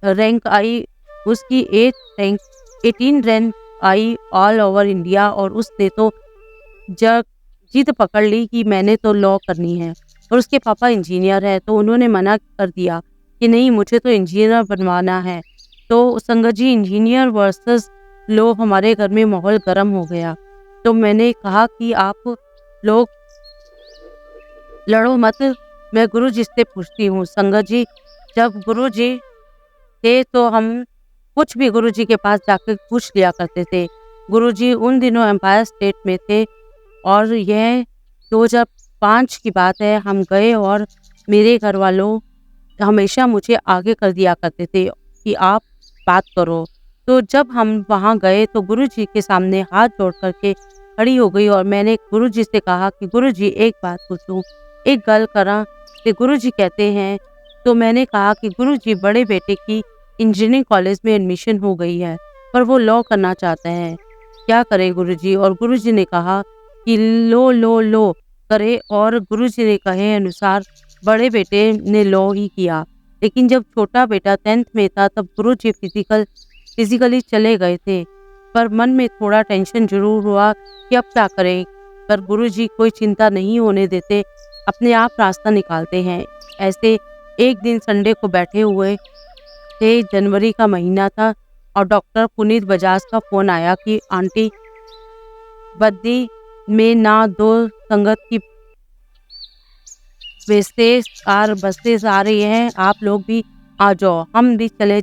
रैंक आई। उसकी 18 रैंक आई ऑल ओवर इंडिया। और उसने तो जब जिद पकड़ ली कि मैंने तो लॉ करनी है। और उसके पापा इंजीनियर है, तो उन्होंने मना कर दिया कि नहीं, मुझे तो इंजीनियर बनवाना है। तो संगत जी, इंजीनियर वर्सेस लॉ, हमारे घर में माहौल गर्म हो गया। तो मैंने कहा कि आप लोग लड़ो मत, मैं गुरुजी से पूछती हूँ। संगत जी, जब गुरुजी थे तो हम कुछ भी गुरुजी के पास जाकर पूछ लिया करते थे। गुरुजी उन दिनों एम्पायर स्टेट में थे और यह 2005 की बात है। हम गए और मेरे घर वालों हमेशा मुझे आगे कर दिया करते थे कि आप बात करो। तो जब हम वहाँ गए तो गुरुजी के सामने हाथ जोड़ करके खड़ी हो गई और मैंने गुरुजी से कहा कि गुरुजी, एक बात पूछूं, एक गल करा कि गुरुजी कहते हैं। तो मैंने कहा कि गुरुजी, बड़े बेटे की इंजीनियरिंग कॉलेज में एडमिशन हो गई है पर वो लॉ करना चाहते हैं, क्या करे गुरुजी? और गुरुजी ने कहा कि लो करे। और गुरुजी ने कहे अनुसार बड़े बेटे ने लॉ ही किया। लेकिन जब छोटा बेटा 10th में था तब गुरुजी फिजिकली चले गए थे। पर मन में थोड़ा टेंशन जरूर हुआ कि अब क्या करें। पर गुरुजी कोई चिंता नहीं होने देते, अपने आप रास्ता निकालते हैं। ऐसे एक दिन संडे को बैठे हुए थे, जनवरी का महीना था और डॉक्टर पुनीत बजाज का फोन आया कि आंटी, बद्दी में ना 2 संगत की बसेस आ रही हैं, आप लोग भी आ जाओ। हम भी चले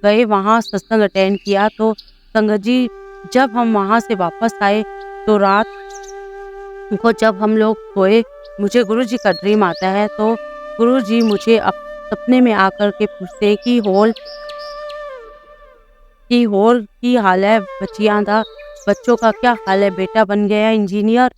गए वहाँ सत्संग अटेंड किया। तो संगत जी, जब हम वहाँ से वापस आए तो रात को जब हम लोग सोए, मुझे गुरुजी का ड्रीम आता है। तो गुरुजी मुझे सपने में आकर के पूछते हैं कि होर की हाल है बच्चियां दा, बच्चों का क्या हाल है, बेटा बन गया इंजीनियर।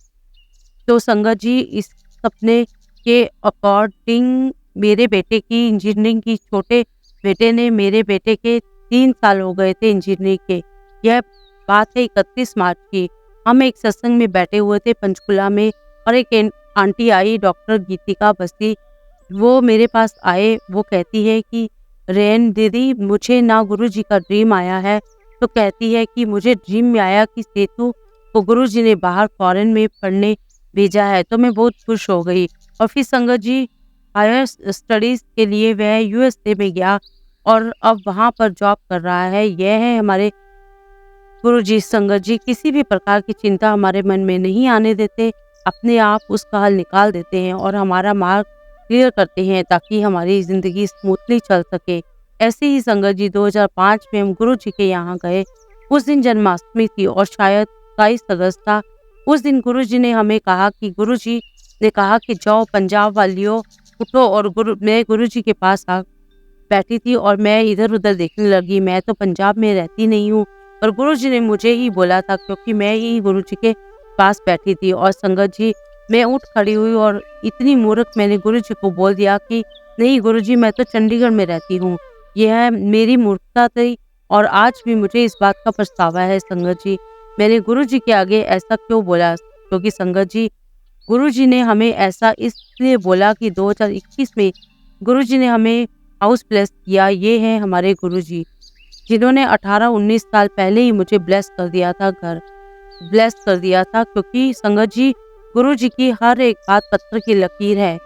तो संगत जी, इस सपने के अकॉर्डिंग मेरे बेटे की इंजीनियरिंग की, छोटे बेटे ने, मेरे बेटे के 3 साल हो गए थे इंजीनियरिंग के। यह बात है 31 मार्च की। हम एक सत्संग में बैठे हुए थे पंचकुला में और एक आंटी आई, डॉक्टर गीतिका बस्ती। वो मेरे पास आए, वो कहती है कि रेन दीदी, मुझे ना गुरुजी का ड्रीम आया है। तो कहती है कि मुझे ड्रीम में आया कि सेतु को गुरुजी ने बाहर फॉरेन में पढ़ने भेजा है। तो मैं बहुत खुश हो गई। और फिर संगत जी, हायर स्टडीज के लिए वह यूएसए में गया और अब वहाँ पर जॉब कर रहा है। यह है हमारे गुरुजी संगत जी किसी भी प्रकार की चिंता हमारे मन में नहीं आने देते, अपने आप उसका हल निकाल देते हैं और हमारा मार्ग क्लियर करते हैं ताकि हमारी ज़िंदगी स्मूथली चल सके। ऐसे ही संगत जी 2005 में हम गुरुजी के यहाँ गए। उस दिन जन्माष्टमी थी और शायद 22 अगस्त था। उस दिन गुरुजी ने हमें कहा कि गुरुजी ने कहा कि जाओ पंजाब वालियों, उठो। और मैं गुरुजी के पास बैठी थी और मैं इधर-उधर देखने लगी। मैं तो पंजाब में रहती नहीं हूँ, पर गुरुजी ने मुझे ही बोला था क्योंकि मैं ही गुरुजी के पास बैठी थी। और संगत जी मैं उठ खड़ी हुई और इतनी मूर्ख मैंने गुरुजी को बोल दिया कि नहीं गुरुजी, मैं तो चंडीगढ़ में रहती हूँ। यह मेरी मूर्खता थी और आज भी मुझे इस बात का पछतावा है संगत जी। मैंने गुरुजी के आगे ऐसा क्यों बोला? क्योंकि संगत जी गुरुजी ने हमें ऐसा इसलिए बोला कि 2021 में गुरुजी ने हमें हाउस ब्लेस किया। ये हैं हमारे गुरुजी, जिन्होंने 18-19 साल पहले ही मुझे ब्लेस कर दिया था, घर ब्लेस कर दिया था। क्योंकि संगत जी गुरुजी की हर एक बात पत्थर की लकीर है।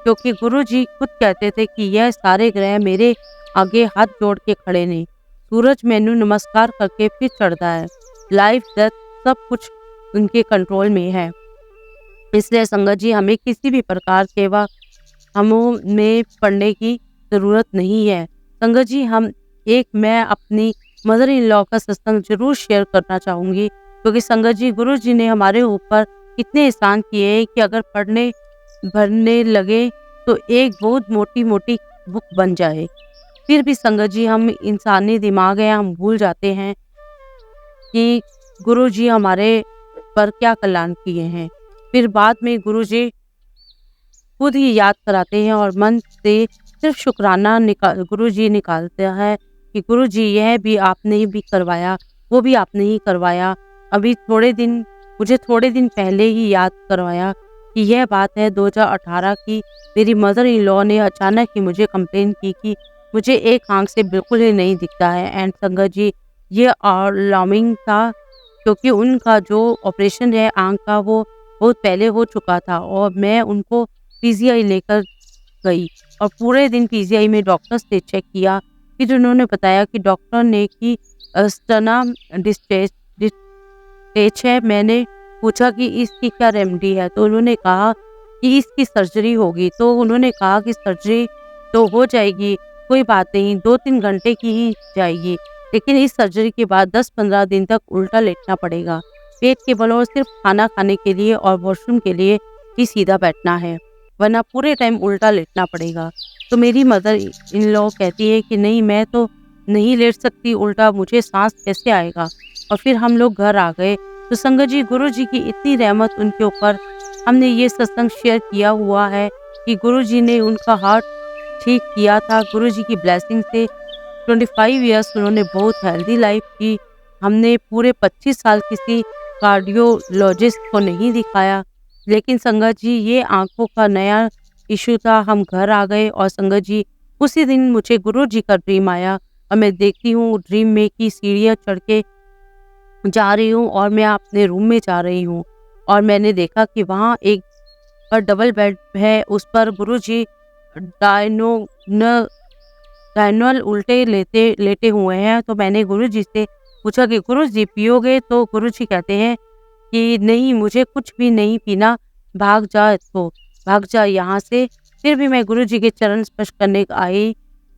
क्योंकि गुरुजी खुद कहते थे कि यह सारे ग्रह मेरे आगे हाथ जोड़ के खड़े ने, सूरज मैनू नमस्कार करके फिर चढ़ता है, लाइफ डेथ सब कुछ उनके कंट्रोल में है। इसलिए संगत जी हमें किसी भी प्रकार के हमों में पड़ने की ज़रूरत नहीं है। संगत जी मैं अपनी मदर इन लॉ का सत्संग जरूर शेयर करना चाहूँगी, क्योंकि संगत जी गुरुजी ने हमारे ऊपर इतने एहसान किए हैं कि अगर पढ़ने भरने लगे तो एक बहुत मोटी-मोटी बुक बन जाए। फिर भी संगत जी हम इंसानी दिमाग है, हम भूल जाते हैं कि गुरुजी हमारे पर क्या कल्याण किए हैं। फिर बाद में गुरुजी खुद ही याद कराते हैं और मन से सिर्फ शुक्राना गुरुजी निकालता है कि गुरुजी यह भी आपने ही भी करवाया, वो भी आपने ही करवाया। मुझे थोड़े दिन पहले ही याद करवाया कि यह बात है 2018 की। मेरी मदर इन लॉ ने अचानक ही मुझे कंप्लेन की कि मुझे एक आंख से बिल्कुल ही नहीं दिखता है। एंड संगत जी ये अलार्मिंग था, क्योंकि उनका जो ऑपरेशन है आंख का वो बहुत पहले हो चुका था और मैं उनको पीजीआई लेकर गई और पूरे दिन पीजीआई में डॉक्टर्स ने चेक किया। फिर उन्होंने बताया कि डॉक्टर ने कि स्टना डिस्टेच है। मैंने पूछा कि इसकी क्या रेमेडी है, तो उन्होंने कहा कि इसकी सर्जरी होगी। तो उन्होंने कहा कि सर्जरी तो हो जाएगी, कोई बात नहीं, 2-3 घंटे की ही जाएगी, लेकिन इस सर्जरी के बाद 10-15 दिन तक उल्टा लेटना पड़ेगा। पेट के बल और सिर्फ खाना खाने के लिए और वॉशरूम के लिए ही सीधा बैठना है, वरना पूरे टाइम उल्टा लेटना पड़ेगा। तो मेरी मदर इन लॉ कहती है कि नहीं, मैं तो नहीं लेट सकती उल्टा, मुझे सांस कैसे आएगा। और फिर हम लोग घर आ गए। तो संगत जी गुरुजी की इतनी रहमत उनके ऊपर, हमने ये सत्संग शेयर किया हुआ है कि गुरुजी ने उनका हार्ट ठीक किया था। गुरुजी की ब्लेसिंग से 25 इयर्स उन्होंने बहुत हेल्दी लाइफ की। हमने पूरे 25 साल किसी कार्डियोलॉजिस्ट को नहीं दिखाया। लेकिन संगत जी ये आंखों का नया इशू था। हम घर आ गए और संगत जी उसी दिन मुझे गुरुजी का ड्रीम आया और मैं देखती हूँ ड्रीम में कि सीढ़ियाँ चढ़ के जा रही हूँ और मैं अपने रूम में जा रही हूँ और मैंने देखा कि वहाँ एक डबल बेड है, उस पर गुरुजी डायनल उल्टे लेटे हुए हैं। तो मैंने गुरुजी से पूछा कि गुरुजी पियोगे? तो गुरुजी कहते हैं कि नहीं, मुझे कुछ भी नहीं पीना, भाग जा यहाँ से। फिर भी मैं गुरुजी के चरण स्पर्श करने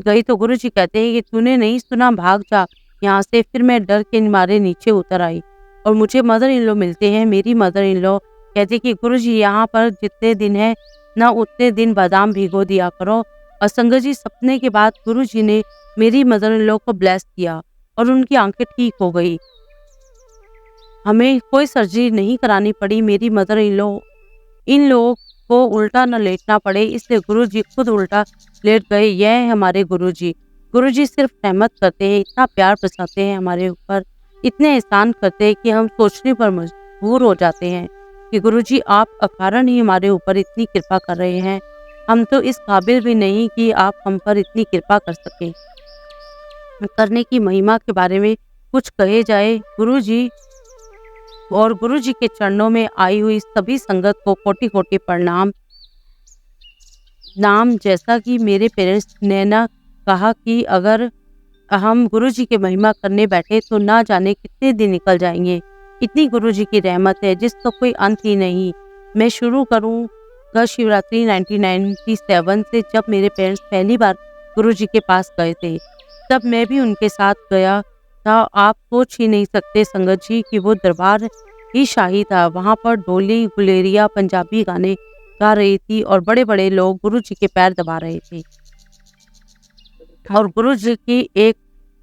गई तो गुरुजी कहते हैं कि तूने नहीं सुना, भाग जा यहाँ से। फिर मैं डर के मारे नीचे उतर आई और मुझे मदर इन लॉ मिलते हैं। मेरी मदर इन लॉ कहती कि गुरुजी यहाँ पर जितने दिन है ना उतने दिन बादाम भिगो दिया करो। और संगत जी सपने के बाद गुरुजी ने मेरी मदर इन लॉ को ब्लेस किया और उनकी आंखें ठीक हो गई। हमें कोई सर्जरी नहीं करानी पड़ी। मेरी मदर इन लोगों को उल्टा न लेटना पड़े, इसलिए गुरुजी खुद उल्टा लेट गए। यह है हमारे गुरुजी। गुरुजी सिर्फ रहमत करते हैं, इतना प्यार बरसाते हैं हमारे ऊपर, इतने एहसान करते हैं कि हम सोचने पर मजबूर हो जाते हैं कि गुरुजी आप अकारण ही हमारे ऊपर इतनी कृपा कर रहे हैं। हम तो इस काबिल भी नहीं कि आप हम पर इतनी कृपा कर सकें। करने की महिमा के बारे में कुछ कहे जाए। गुरुजी और गुरुजी के चरणों में आई हुई सभी संगत को कोटि-कोटि प्रणाम। जैसा कि मेरे पेरेंट्स ने ना कहा कि अगर हम गुरुजी की महिमा करने बैठे तो ना जाने कितने दिन निकल जाएंगे। इतनी गुरुजी की रहमत है जिसका कोई अंत ही नहीं। मैं शुरू करूँगा शिवरात्रि 1997 से, जब मेरे पेरेंट्स पहली बार गुरुजी के पास गए थे। तब मैं भी उनके साथ गया था। आप सोच ही नहीं सकते संगत जी कि वो दरबार ही शाही था। वहाँ पर ढोली गुलेरिया पंजाबी गाने गा रही थी और बड़े-बड़े लोग गुरुजी के पैर दबा रहे थे। और गुरुजी की एक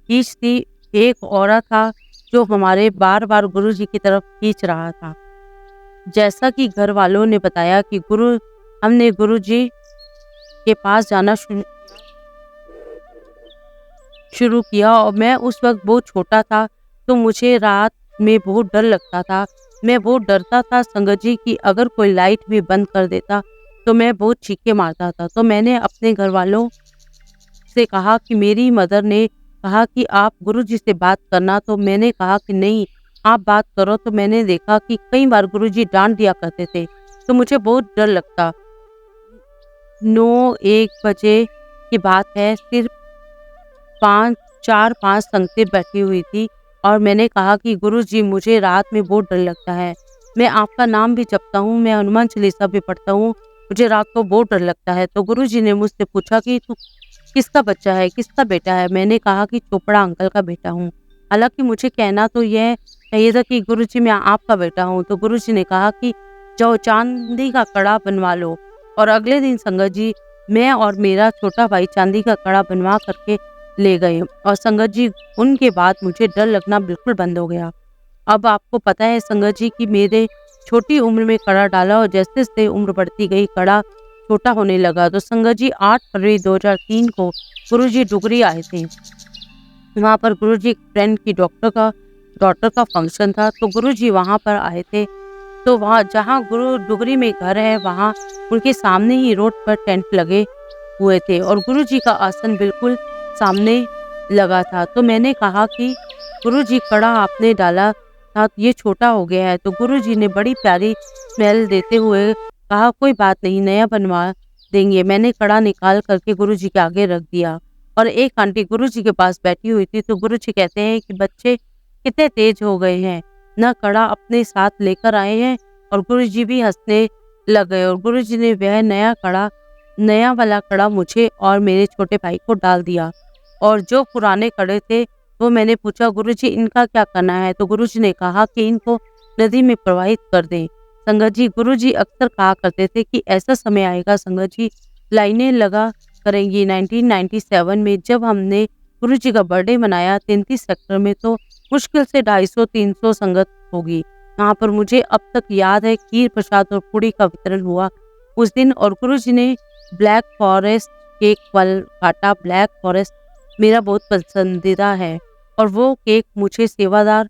खींच थी, एक औरत था जो हमारे बार-बार गुरुजी की तरफ खींच रहा था। जैसा कि घर वालों ने बताया कि हमने गुरुजी के पास जाना शुरू किया और मैं उस वक़्त बहुत छोटा था, तो मुझे रात में बहुत डर लगता था। मैं बहुत डरता था संगत जी कि अगर कोई लाइट भी बंद कर देता, तो मैं बहुत चीखें मारता था। तो मैंने अपने घरवालों से कहा कि मेरी मदर ने कहा कि आप गुरुजी से बात करना, तो मैंने कहा कि नहीं, आप बात करो। तो मैंने देखा कि कई बार गुरुजी डाँट दिया करते थे, तो मुझे बहुत डर लगता। 9-1 बजे की बात है, सिर्फ 4-5 संगतें बैठी हुई थी और मैंने कहा कि गुरुजी, मुझे रात में बहुत डर लगता है। मैं आपका नाम भी जपता हूँ, मैं हनुमान चालीसा भी पढ़ता हूँ, मुझे रात को बहुत डर लगता है। तो गुरुजी ने मुझसे पूछा कि तू किसका बच्चा है, किसका बेटा है? मैंने कहा कि चोपड़ा अंकल का बेटा हूँ। हालाँकि मुझे कहना तो यह चाहिए था कि गुरुजी, मैं आपका बेटा हूँ। तो गुरुजी ने कहा कि जाओ चांदी का कड़ा बनवा लो। और अगले दिन संगत जी, मैं और मेरा छोटा भाई चांदी का कड़ा बनवा करके ले गए और संगत जी, उनके बाद मुझे डर लगना बिल्कुल बंद हो गया। अब आपको पता है संगत जी कि मेरे छोटी उम्र में कड़ा डाला और जैसे-जैसे उम्र बढ़ती गई कड़ा छोटा होने लगा। तो संगत जी 8 फरवरी 2003 को गुरुजी डुगरी आए थे। वहाँ पर गुरुजी एक फ्रेंड की डॉटर का फंक्शन था, तो गुरुजी वहाँ पर आए थे। तो वहाँ जहाँ गुरु डुगरी में घर है, वहाँ उनके सामने ही रोड पर टेंट लगे हुए थे और गुरुजी का आसन बिल्कुल सामने लगा था। तो मैंने कहा कि गुरुजी, कड़ा आपने डाला था, ये छोटा हो गया है। तो गुरुजी ने बड़ी प्यारी स्मेल देते हुए कहा, कोई बात नहीं, नया बनवा देंगे। मैंने कड़ा निकाल करके गुरुजी के आगे रख दिया और एक आंटी गुरुजी के पास बैठी हुई थी। तो गुरुजी कहते हैं कि बच्चे कितने तेज हो गए हैं, ना कड़ा अपने साथ लेकर आए हैं। और गुरुजी भी हंसने लग गए और गुरुजी ने वह नया वाला कड़ा मुझे और मेरे छोटे भाई को डाल दिया। और जो पुराने कड़े थे, वो मैंने पूछा, गुरुजी इनका क्या करना है? तो गुरुजी ने कहा कि इनको नदी में प्रवाहित कर दें। संगत जी, गुरुजी अक्सर कहा करते थे कि ऐसा समय आएगा संगत जी, लाइनें लगा करेंगी। 1997 में जब हमने गुरुजी का बर्थडे मनाया 33 सेक्टर में, तो मुश्किल से 250-300 संगत होगी। यहाँ पर मुझे अब तक याद है, खीर प्रसाद और पूड़ी का वितरण हुआ उस दिन और गुरुजी ने ब्लैक फॉरेस्ट केक फल काटा। ब्लैक फॉरेस्ट मेरा बहुत पसंदीदा है और वो केक मुझे सेवादार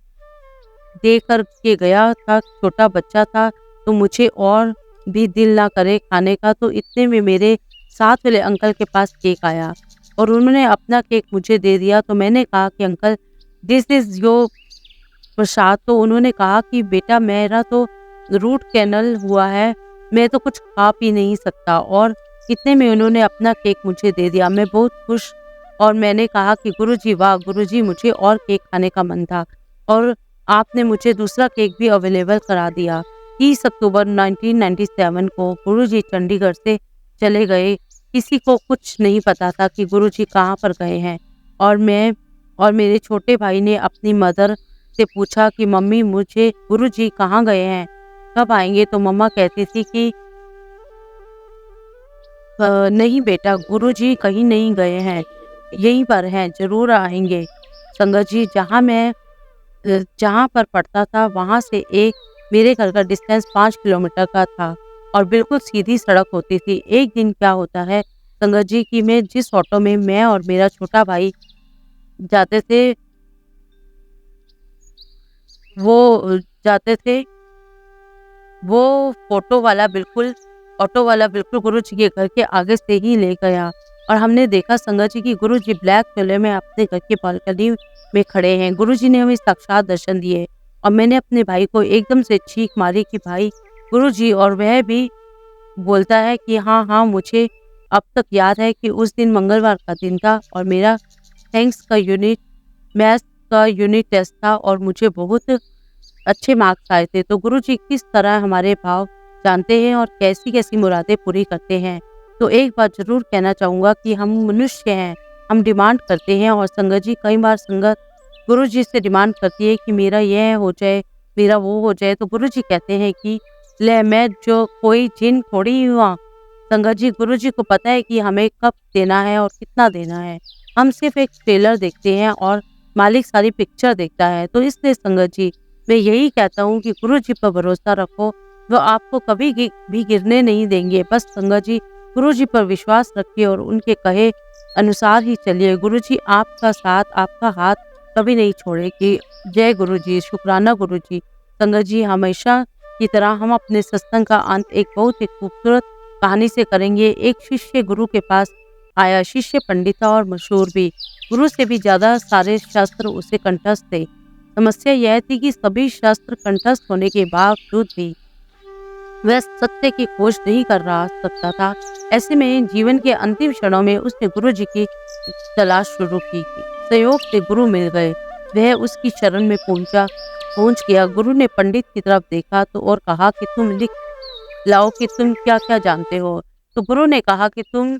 दे कर के गया था। छोटा बच्चा था, तो मुझे और भी दिल ना करे खाने का। तो इतने में मेरे साथ वाले अंकल के पास केक आया और उन्होंने अपना केक मुझे दे दिया। तो मैंने कहा कि अंकल, दिस इज योर प्रसाद। तो उन्होंने कहा कि बेटा, मेरा तो रूट कैनल हुआ है, मैं तो कुछ खा पी नहीं सकता। और इतने में उन्होंने अपना केक मुझे दे दिया। मैं बहुत खुश और मैंने कहा कि गुरुजी, वाह गुरुजी, मुझे और केक खाने का मन था और आपने मुझे दूसरा केक भी अवेलेबल करा दिया। 30 अक्टूबर 1997 को गुरुजी चंडीगढ़ से चले गए। किसी को कुछ नहीं पता था कि गुरुजी कहाँ पर गए हैं और मैं और मेरे छोटे भाई ने अपनी मदर से पूछा कि मम्मी, मुझे गुरुजी कहाँ गए हैं, कब आएंगे? तो मम्मा कहती थी कि नहीं बेटा, गुरुजी कहीं नहीं गए हैं, यहीं पर हैं, ज़रूर आएँगे। संगत जी, जहाँ पर पढ़ता था वहाँ से मेरे घर का डिस्टेंस 5 किलोमीटर का था और बिल्कुल सीधी सड़क होती थी। एक दिन क्या होता है संगत जी कि मैं जिस ऑटो में मैं और मेरा छोटा भाई जाते थे, वो जाते थे, वो ऑटो वाला बिल्कुल गुरुजी के घर के आगे से ही ले गया और हमने देखा संगत जी कि गुरुजी ब्लैक चोले में अपने घर की बालकनी में खड़े हैं। गुरुजी ने हमें साक्षात दर्शन दिए और मैंने अपने भाई को एकदम से चीख मारी कि भाई गुरुजी, और वह भी बोलता है कि हाँ हाँ, मुझे अब तक याद है कि उस दिन मंगलवार का दिन था और मेरा थैंक्स का यूनिट मैथ्स का यूनिट टेस्ट था और मुझे बहुत अच्छे मार्क्स आए थे। तो गुरुजी किस तरह हमारे भाव जानते हैं और कैसी-कैसी मुरादें पूरी करते हैं। तो एक बात ज़रूर कहना चाहूँगा कि हम मनुष्य हैं, हम डिमांड करते हैं और संगत जी कई बार संगत गुरुजी से डिमांड करती है कि मेरा यह हो जाए, मेरा वो हो जाए। तो गुरुजी कहते हैं कि ले मैं जो कोई जिन थोड़ी ही हुआ। संगत जी गुरुजी को पता है कि हमें कब देना है और कितना देना है। हम सिर्फ़ एक ट्रेलर देखते हैं और मालिक सारी पिक्चर देखता है। तो इसलिए संगत जी मैं यही कहता हूँ कि गुरुजी पर भरोसा रखो, वो आपको कभी भी गिरने नहीं देंगे। बस संगत जी गुरुजी पर विश्वास रखिए और उनके कहे अनुसार ही चलिए। गुरुजी आपका साथ, आपका हाथ कभी नहीं छोड़ेगी। जय गुरुजी, शुक्राना गुरुजी। संगत जी हमेशा की तरह हम अपने सत्संग का अंत एक बहुत ही खूबसूरत कहानी से करेंगे। एक शिष्य गुरु के पास आया। शिष्य पंडित था और मशहूर भी। गुरु से भी ज्यादा सारे शास्त्र उसे कंठस्थ थे। समस्या यह थी कि सभी शास्त्र कंठस्थ होने के बावजूद भी वह सत्य की खोज नहीं कर रहा सकता था। ऐसे में जीवन के अंतिम क्षणों में उसने गुरु जी की तलाश शुरू की। संयोग से गुरु मिल गए। वह उसकी शरण में पहुंच गया। गुरु ने पंडित की तरफ देखा तो और कहा कि तुम लिख लाओ कि तुम क्या क्या जानते हो। तो गुरु ने कहा कि तुम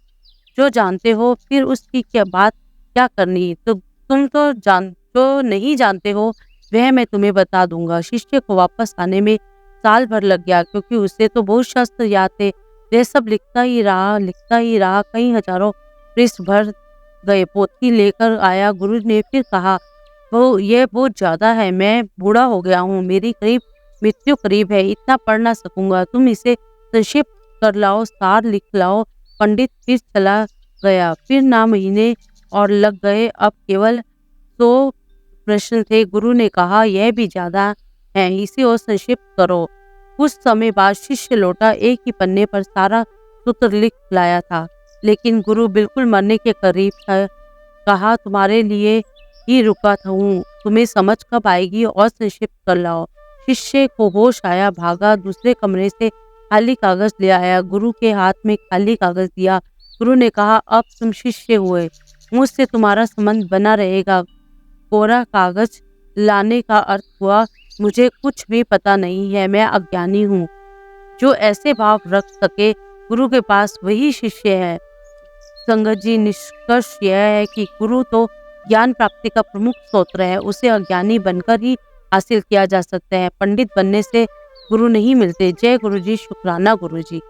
जो जानते हो फिर उसकी क्या बात क्या करनी। तो तुम तो जो नहीं जानते हो वह मैं तुम्हें बता दूंगा। शिष्य को वापस आने में साल भर लग गया क्योंकि उसे तो बहुत शास्त्र याद थे। वह सब लिखता ही रहा। कई हजारों पृष्ठ भर गए। पोथी लेकर आया। गुरु ने फिर कहा वो ये बहुत ज्यादा है, मैं बूढ़ा हो गया हूँ, मेरी मृत्यु करीब है, इतना पढ़ ना सकूंगा, तुम इसे संक्षिप्त कर लाओ, सार लिख लाओ। पंडित फिर चला गया। फिर ना महीने और लग गए। अब केवल 100 प्रश्न थे। गुरु ने कहा यह भी ज्यादा है, इसे और संक्षिप्त करो। कुछ समय बाद शिष्य लौटा। एक ही पन्ने पर सारा सूत्र लिख लाया था, लेकिन गुरु बिल्कुल मरने के करीब था। कहा तुम्हारे लिए ही रुका था हूँ, तुम्हें समझ कब आएगी और संक्षिप्त कर लाओ। शिष्य को होश आया, भागा, दूसरे कमरे से खाली कागज ले आया। गुरु के हाथ में खाली कागज दिया। गुरु ने कहा अब तुम शिष्य हुए, मुझसे तुम्हारा संबंध बना रहेगा। कोरा कागज लाने का अर्थ हुआ मुझे कुछ भी पता नहीं है, मैं अज्ञानी हूँ। जो ऐसे भाव रख सके गुरु के पास वही शिष्य है। संगत जी निष्कर्ष यह है कि गुरु तो ज्ञान प्राप्ति का प्रमुख स्रोत है, उसे अज्ञानी बनकर ही हासिल किया जा सकता है। पंडित बनने से गुरु नहीं मिलते। जय गुरु जी, शुक्राना गुरु जी।